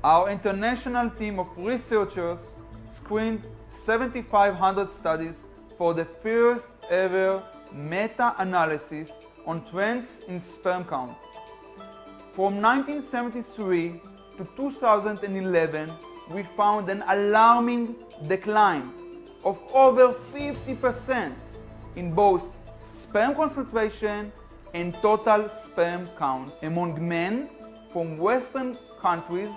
Our international team of researchers screened 7,500 studies for the first ever meta-analysis on trends in sperm counts. From 1973 to 2011, we found an alarming decline of over 50% in both sperm concentration and total sperm count among men from Western countries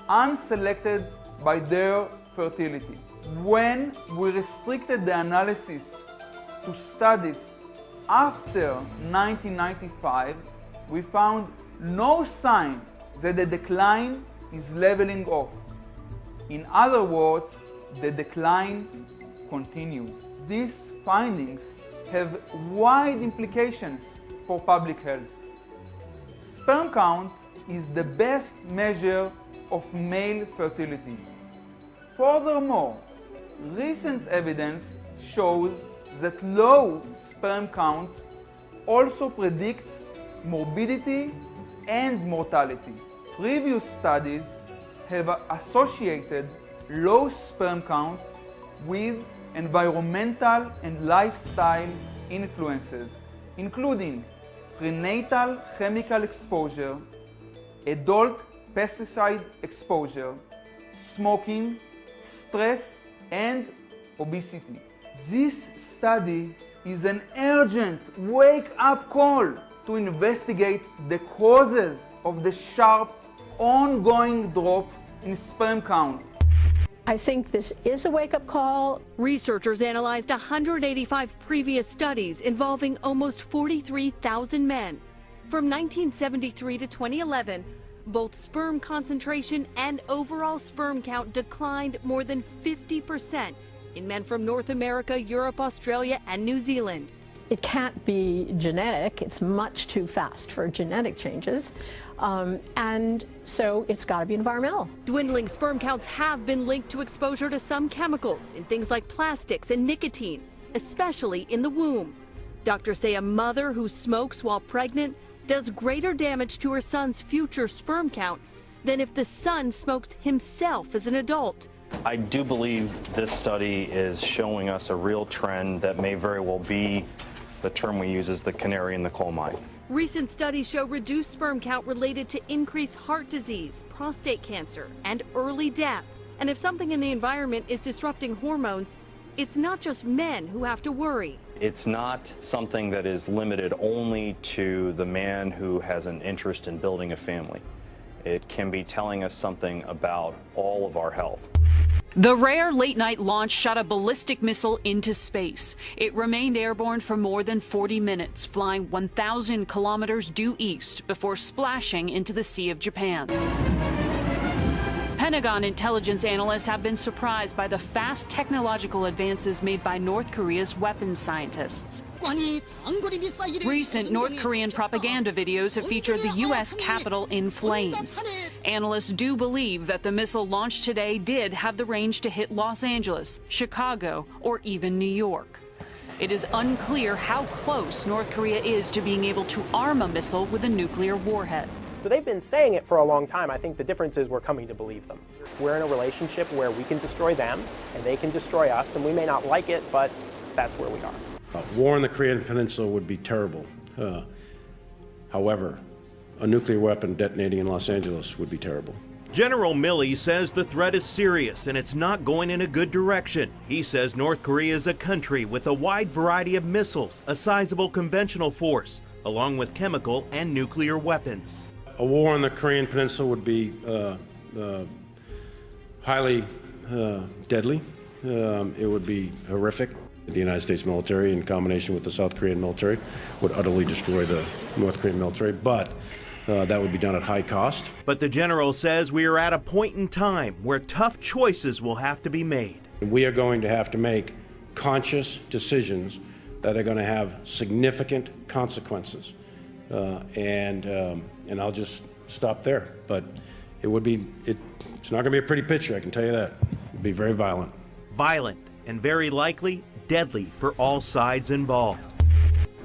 unselected by their fertility. When we restricted the analysis to studies after 1995, we found no sign that the decline is leveling off. In other words, the decline continues. These findings have wide implications for public health. Sperm count is the best measure of male fertility. Furthermore, recent evidence shows that low sperm count also predicts morbidity and mortality. Previous studies have associated low sperm count with environmental and lifestyle influences, including prenatal chemical exposure, adult pesticide exposure, smoking, stress, and obesity. This study is an urgent wake-up call to investigate the causes of the sharp, ongoing drop in sperm count. I think this is a wake-up call. Researchers analyzed 185 previous studies involving almost 43,000 men. From 1973 to 2011, both sperm concentration and overall sperm count declined more than 50% in men from North America, Europe, Australia, and New Zealand. It can't be genetic. It's much too fast for genetic changes. And so it's got to be environmental. Dwindling sperm counts have been linked to exposure to some chemicals in things like plastics and nicotine, especially in the womb. Doctors say a mother who smokes while pregnant does greater damage to her son's future sperm count than if the son smokes himself as an adult. I do believe this study is showing us a real trend that may very well be the term we use is the canary in the coal mine. Recent studies show reduced sperm count related to increased heart disease, prostate cancer, and early death. And if something in the environment is disrupting hormones, it's not just men who have to worry. It's not something that is limited only to the man who has an interest in building a family. It can be telling us something about all of our health. The rare late-night launch shot a ballistic missile into space. It remained airborne for more than 40 minutes, flying 1,000 kilometers due east before splashing into the Sea of Japan. Pentagon intelligence analysts have been surprised by the fast technological advances made by North Korea's weapons scientists. Recent North Korean propaganda videos have featured the U.S. Capitol in flames. Analysts do believe that the missile launched today did have the range to hit Los Angeles, Chicago, or even New York. It is unclear how close North Korea is to being able to arm a missile with a nuclear warhead. So they've been saying it for a long time. I think the difference is we're coming to believe them. We're in a relationship where we can destroy them and they can destroy us, and we may not like it, but that's where we are. War in the Korean Peninsula would be terrible. However, a nuclear weapon detonating in Los Angeles would be terrible. General Milley says the threat is serious and it's not going in a good direction. He says North Korea is a country with a wide variety of missiles, a sizable conventional force, along with chemical and nuclear weapons. A war in the Korean Peninsula would be highly deadly. It would be horrific. The United States military, in combination with the South Korean military, would utterly destroy the North Korean military, but that would be done at high cost. But the general says we are at a point in time where tough choices will have to be made. We are going to have to make conscious decisions that are going to have significant consequences. And I'll just stop there. But it would be, it's not going to be a pretty picture, I can tell you that. It would be very violent. Violent and very likely deadly for all sides involved.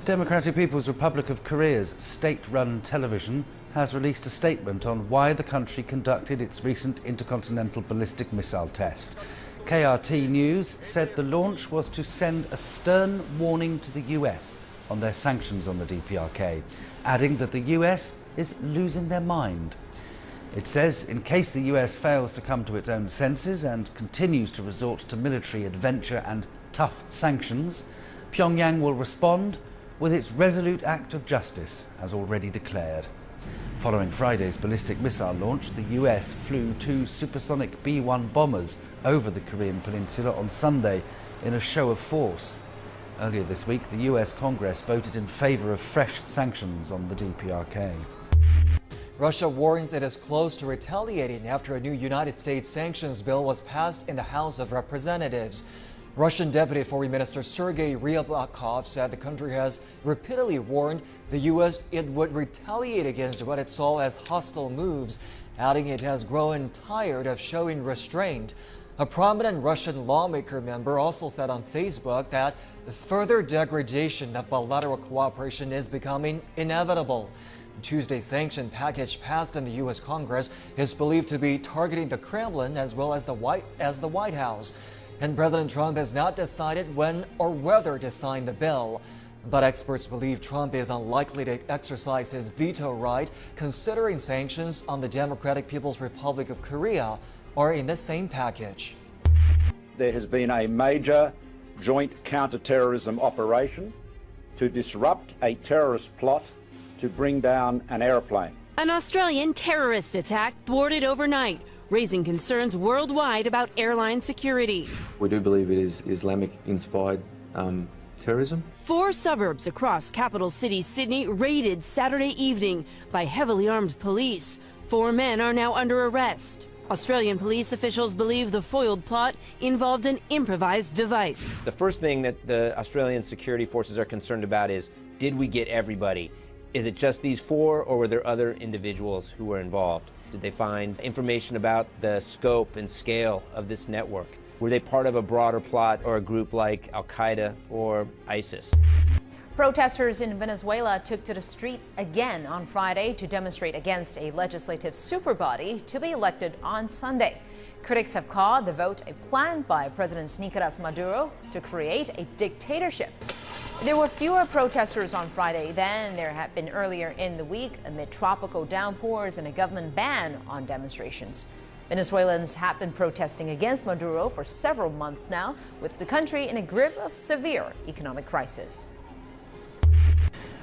Democratic People's Republic of Korea's state-run television has released a statement on why the country conducted its recent intercontinental ballistic missile test. KRT News said the launch was to send a stern warning to the US on their sanctions on the DPRK, adding that the US is losing their mind. It says in case the US fails to come to its own senses and continues to resort to military adventure and tough sanctions, Pyongyang will respond with its resolute act of justice, as already declared. Following Friday's ballistic missile launch, the US flew 2 supersonic B-1 bombers over the Korean peninsula on Sunday in a show of force. Earlier this week, the US Congress voted in favor of fresh sanctions on the DPRK. Russia warns it is close to retaliating after a new United States sanctions bill was passed in the House of Representatives. Russian Deputy Foreign Minister Sergei Ryabakov said the country has repeatedly warned the U.S. it would retaliate against what it saw as hostile moves, adding it has grown tired of showing restraint. A prominent Russian lawmaker member also said on Facebook that further degradation of bilateral cooperation is becoming inevitable. Tuesday's sanction package passed in the U.S. Congress is believed to be targeting the Kremlin as well as the White House. And President Trump has not decided when or whether to sign the bill. But experts believe Trump is unlikely to exercise his veto right, considering sanctions on the Democratic People's Republic of Korea are in the same package. There has been a major joint counter-terrorism operation to disrupt a terrorist plot to bring down an aeroplane. An Australian terrorist attack thwarted overnight, raising concerns worldwide about airline security. We do believe it is Islamic-inspired terrorism. 4 suburbs across capital city Sydney raided Saturday evening by heavily armed police. 4 men are now under arrest. Australian police officials believe the foiled plot involved an improvised device. The first thing that the Australian security forces are concerned about is, did we get everybody? Is it just these 4, or were there other individuals who were involved? Did they find information about the scope and scale of this network? Were they part of a broader plot or a group like Al-Qaeda or ISIS? Protesters in Venezuela took to the streets again on Friday to demonstrate against a legislative superbody to be elected on Sunday. Critics have called the vote a plan by President Nicolas Maduro to create a dictatorship. There were fewer protesters on Friday than there had been earlier in the week amid tropical downpours and a government ban on demonstrations. Venezuelans have been protesting against Maduro for several months now, with the country in a grip of severe economic crisis.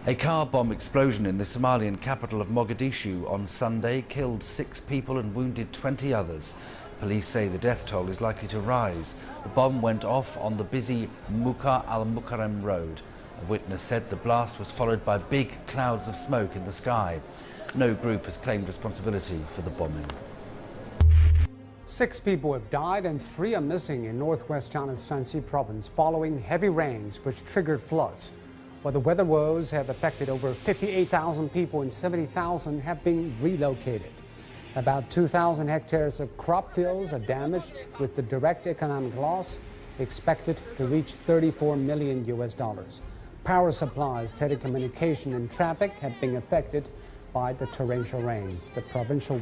A car bomb explosion in the Somalian capital of Mogadishu on Sunday killed 6 people and wounded 20 others. Police say the death toll is likely to rise. The bomb went off on the busy Muka al-Mukarram road. A witness said the blast was followed by big clouds of smoke in the sky. No group has claimed responsibility for the bombing. 6 people have died and 3 are missing in northwest China's Shanxi province following heavy rains which triggered floods. While the weather woes have affected over 58,000 people and 70,000 have been relocated. About 2,000 hectares of crop fields are damaged, with the direct economic loss expected to reach $34 million. Power supplies, telecommunication and traffic have been affected by the torrential rains. The provincial